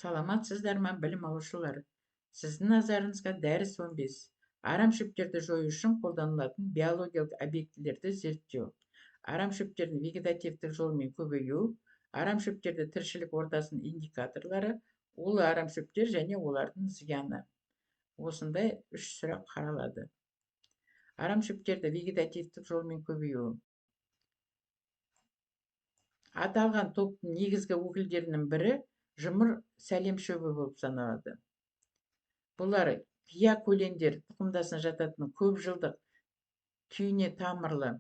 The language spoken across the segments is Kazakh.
Саламатсыздар ма, білім алушылар? Сіздің назарыңызға дәріс 15. Арам шөптерді жою үшін қолданылатын биологиялық объектілерді зерттеу. Арам шөптердің вегетативтік жолмен көбею, арам шөптерді тіршілік ортасының индикаторлары, улы арам шөптер және олардың зияны. Осындай 3 сұрақ қаралады. Арам шөптерді вегетативтік жолмен көбею. Аталған топтың негізгі өкілдерінің бірі жұмыр сәлем шөбі болып саналады. Бұлар қия көлендер тұқымдасына жататын көп жылдық түйнек тамырлы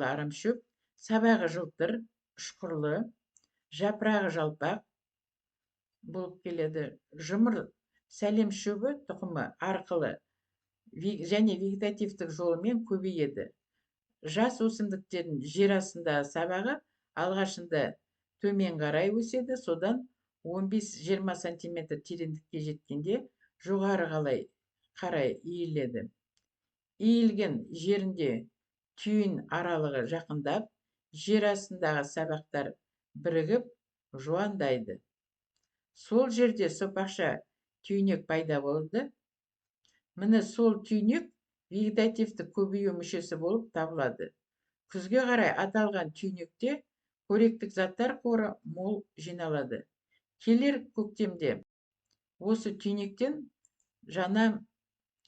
арам шөп, сабағы жылтыр, ұшқырлы, жапырағы жалпақ болып келеді. Жұмыр сәлем шөбі тұқымы арқылы және вегетативтік жолымен көбейеді. Жас өсімдіктердің жер астындағы сабағы алғашында төмен қарай өседі, содан 15-20 см тереңдікке жеткенде жоғары қарай иіледі. Иілген жерінде түйін аралығы жақындап, жер астындағы сабақтар бірігіп жуандайды. Сол жерде сопақша түйнек пайда болды. Міне сол түйнек вегетативтік көбею мүшесі болып табылады. Күзге қарай аталған түйнекте қоректік заттар қоры мол жиналады. Келер көктемде осы түйнектен жаңа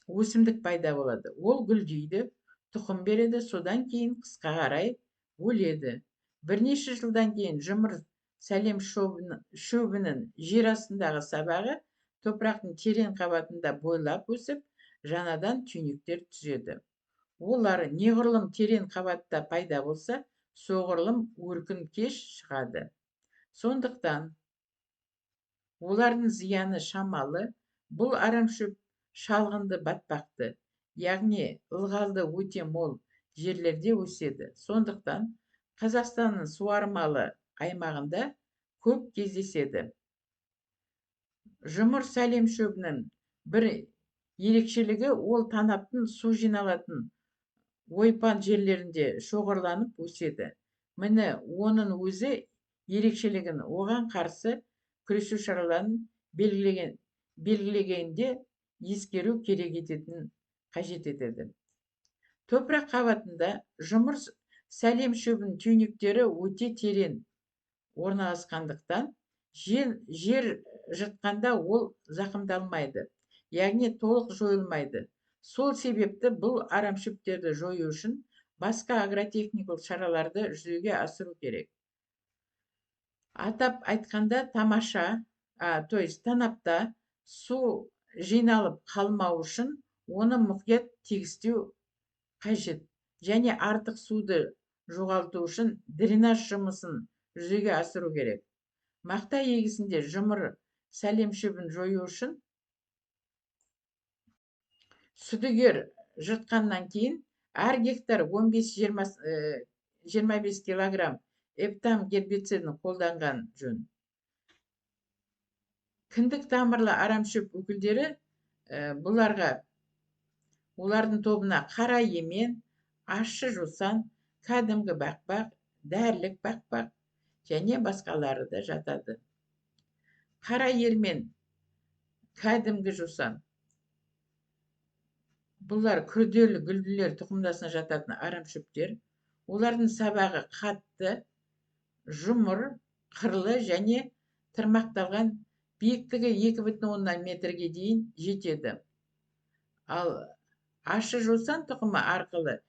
өсімдік пайда болады. Ол гүлдейді, тұқым береді, содан кейін қысқа қарай өледі. Бірнеше жылдан кейін жұмыр сәлем шөбінің жер астындағы сабағы топырақтың терең қабатында бойлап өсіп, жаңадан түйнектер түзеді. Олар неғұрлым терең қабатта пайда болса, соғұрлым өркін кеш шығады. Сондықтан олардың зияны шамалы. Бұл арам шөп шалғынды батпақты, яғни ылғалды өте мол жерлерде өседі. Сондықтан Қазақстанның суармалы аймағында көп кездеседі. Жұмыр сәлем шөбінің бір ерекшелігі ол танаптың су жиналатын ойпан жерлерінде шоғырланып өседі. Міне оның өзі ерекшелігін оған қарсы күресу шараларын белгілегенде ескеру керек ететін қажет етеді. Топырақ қабатында жұмыр сәлем шөбінің түйнектері өте терең орналасқандықтан жер жыртқанда ол зақымдалмайды, яғни толық жойылмайды. Сол себепті бұл арам шөптерді жою үшін басқа агротехникалық шараларды жүзеге асыру керек. Атап айтқанда, танапта су жиналып қалмау үшін оны мұқият тегістеу қажет. Және артық суды жоғалту үшін дренаж жұмысын жүзеге асыру керек. Мақта егісінде жұмыр сәлем шөбін жою үшін сүдігер жыртқаннан кейін әр гектар 15-25 килограмм эптам гербицидін қолданған жөн. Кіндік тамырлы арам шөп өкілдері олардың тобына қара емен, ащы жусан, кәдімгі бақбақ, дәрілік бақбақ және басқалары да жатады. Қара ермен, кәдімгі жусан. Бұлар күрделі гүлділер тұқымдасына жататын арам шөптер. Олардың сабағы қатты, жұмыр, қырлы және тырмақталған, биіктігі 2,10 метрге дейін жетеді. Ал ащы жусан тұқымы арқылы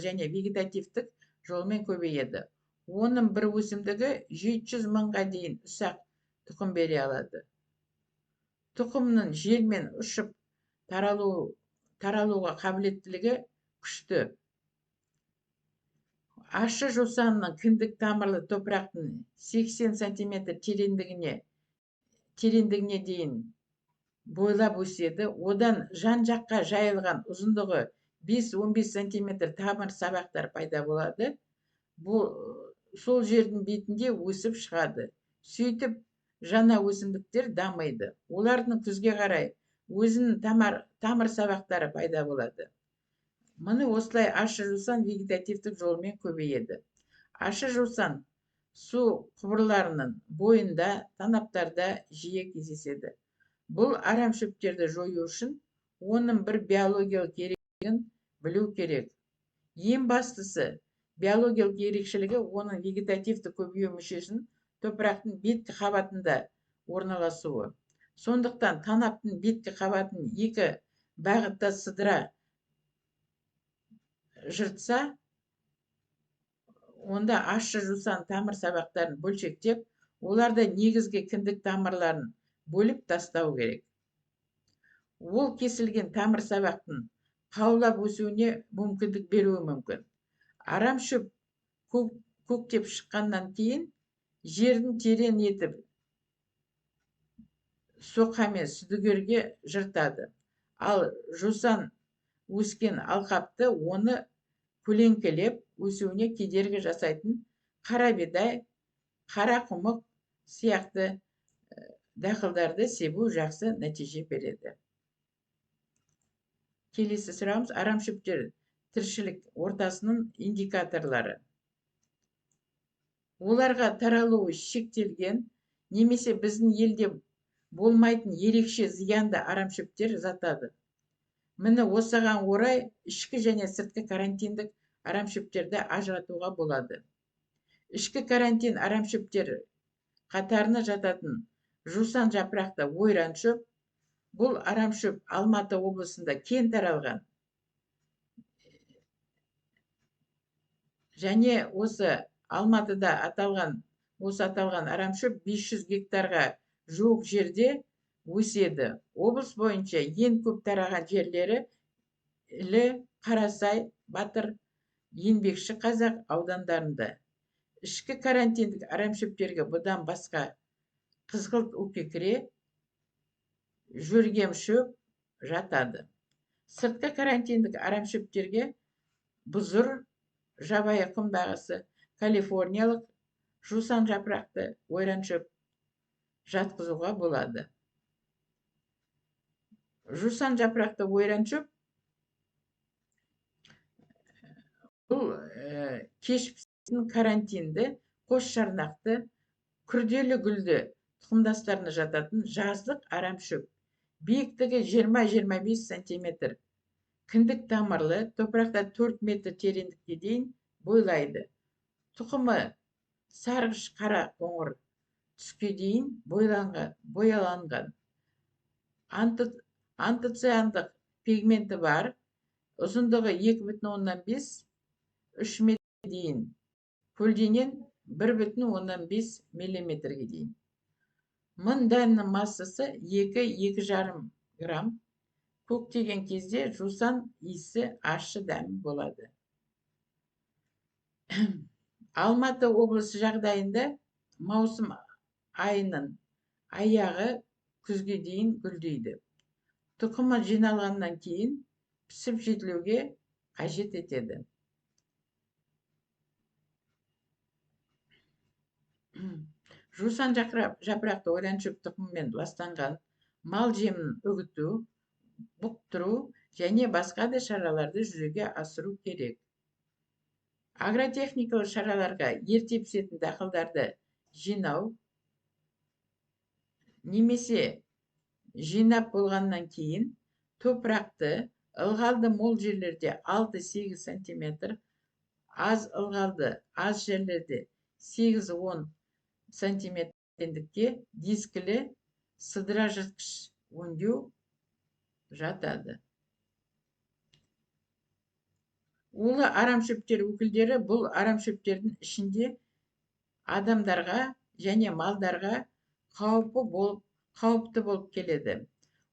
және вегетативтік жолмен көбейеді. Оның бір өсімдігі 700 мыңға дейін ұсақ тұқым бере алады. Тұқымның желмен ұшып таралуға қабілеттілігі күшті. Ащы жусанның кіндік тамырлы топырақтың 80 см тереңдігіне дейін бойлап өседі. Одан жан жаққа жайылған ұзындығы 5-15 см тамыр сабақтар пайда болады. Сол жердің бетінде өсіп шығады. Сөйтіп жаңа өсімдіктер дамиды. Олардың күзге қарай өзінің тамыр сабақтары пайда болады. Мұны осылай ащы жусан вегетативтік жолмен көбейеді. Ащы жусан су құбырларының бойында, танаптарда жиі кездеседі. Бұл арам шөптерді жою үшін оның бір биологиялық ерекшелігін білу керек. Ең бастысы, биологиялық ерекшелігі оның вегетативті көбею мүшесін топырақтың беткі қабатында орналасуы. Сондықтан танаптың беткі қабатын екі бағытта сыдыра жыртса, онда ащы жусан тамыр сабақтарын бөлшектеп, оларда негізгі кіндік тамырларын бөліп тастау керек. Ол кесілген тамыр сабақтың қаулап өсуіне мүмкіндік беруі мүмкін. Арам шөп көктеп шыққаннан кейін жердің терең етіп соқамен сүдігерге жыртады. Ал жусан өскен алқапты оны көлеңкелеп өсуіне кедергі жасайтын қара бидай, қара құмық сияқты дақылдарды себу жақсы нәтиже береді. Келесі сұрағымыз, арам шөптер тіршілік ортасының индикаторлары. Оларға таралуы шектелген, немесе біздің елде болмайтын ерекше зиянды арам шөптер жатады. Міне осыған орай ішкі және сыртқы карантиндік арам шөптерді ажыратуға болады. Ішкі карантин арам шөптері қатарына жататын жусан жапырақты ойран шөп. Бұл арам шөп Алматы облысында кең таралған. Және осы Алматыда аталған арам шөп 500 гектарға жуық жерде өседі. Облыс бойынша ең көп тараған жерлері Іле, Қарасай, Батыр, Еңбекші Қазақ аудандарында. Ішкі карантиндік арам шөптерге бұдан басқа қызғылт өкекіре, жөргем шөп жатады. Сыртқы карантиндік арам шөптерге бұзыр, жабайы құмдағысы, калифорниялық жусан жапырақты ойран шөп жатқызуға болады. Жусан жапырақты ойран шөп бұл кеш пісетін карантинді, қос жарнақты, күрделі гүлді тұқымдастарына жататын жаздық арам шөп. Биіктігі 20-25 сантиметр. Кіндік тамырлы, топырақта 4 метр тереңдікке дейін бойлайды. Тұқымы сарғыш қара қоңыр түске дейін бояланған. Антоциандық пигменті бар. Ұзындығы 2,5-3 метрге дейін. Көлденең 1,5 миллиметрге дейін. Мың дәннің массасы 2-2,5 грамм. Көктеген кезде жусан иісі ащы дәмі болады. Алматы облысы жағдайында маусым айының аяғы күзге дейін гүлдейді. Тұқымы жиналғаннан кейін пісіп жетілуге қажет етеді. Жусан жапырақты ойран шөп тұқымымен ластанған мал жемін үгіту, бұқтыру және басқа да шараларды жүзеге асыру керек. Агротехникалық шараларға ерте пісетін дақылдарды жинау, немесе жинап болғаннан кейін топырақты ылғалды мол жерлерде 6-8 сантиметр, аз ылғалды аз жерлерде 8-10 сантиметрлікке дискілі сыдыра жыртқыш өңдеу жатады. Улы арам шөптер өкілдері бұл арам шөптердің ішінде адамдарға және малдарға қауіпті болып келеді.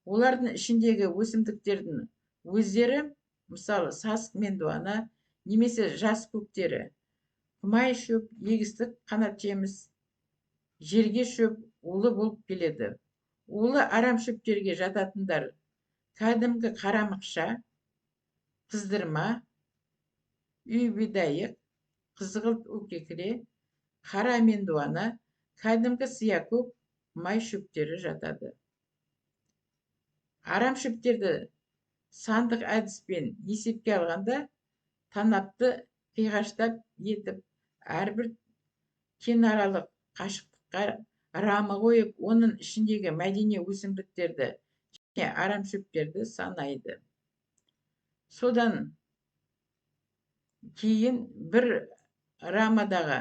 Олардың ішіндегі өсімдіктердің өздері, мысалы сасық мендуана, немесе жас көктері, құмай шөп, егістік қанат жеміс, жерге шөп улы болып келеді. Улы арам шөптерге жататындар кәдімгі қарамықша, қыздырма, үй бидайық, қызғылт өкекіре, қара мендуана, кәдімгі сиякөк, май шөптері жатады. Арам шөптерді сандық әдіспен есепке алғанда, танапты қиғаштап етіп, әрбір kenarалық қашықтыққа рамы қойып, оның ішіндегі мәдени өсімдіктерді және арамшөптерді санайды. Содан кейін бір рамадағы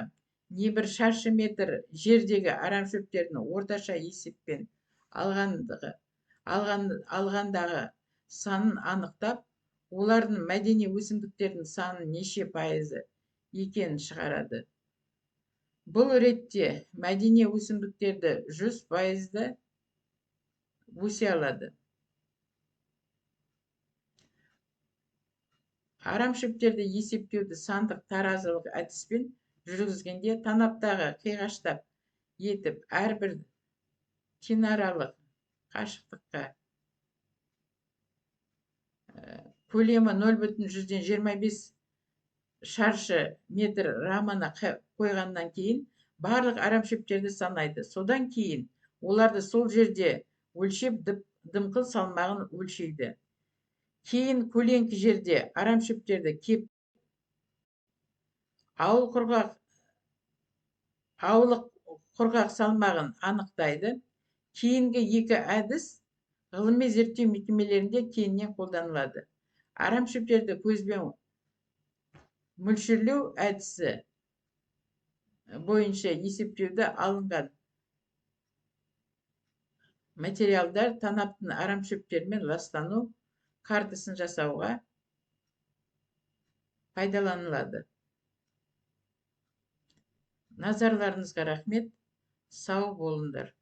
не бір шаршы метр жердегі арамшөптердің орташа есеппен алғандағы санын анықтап, олардың мәдени өсімдіктердің саны неше пайызы екенін шығарады. Бұл ретте мәдени өсімдіктерді 100% өсе алады. Арамшөптерді есептеуді сандық таразылық әдіспен жүргізгенде танаптағы қиғаштап етіп әрбір kenarалық қашықтыққа көлемі 0,25 шаршы метр раманы қойғаннан кейін барлық арамшөптерді санайды. Содан кейін оларды сол жерде өлшеп дымқыл салмағын өлшейді. Кейін көлеңкі жерде арамшөптерді кеп аулық құрғақ салмағын анықтайды. Кейінгі екі әдіс ғылыми зерттеу мекемелерінде кеңінен қолданылады. Арамшөптерді көзбен мөлшерлеу әдісі бойынша есептеуді алынған материалдар танаптың арамшөптермен ластану картасын жасауға пайдаланылады. Назарларыңызға рахмет. Сау болыңдар.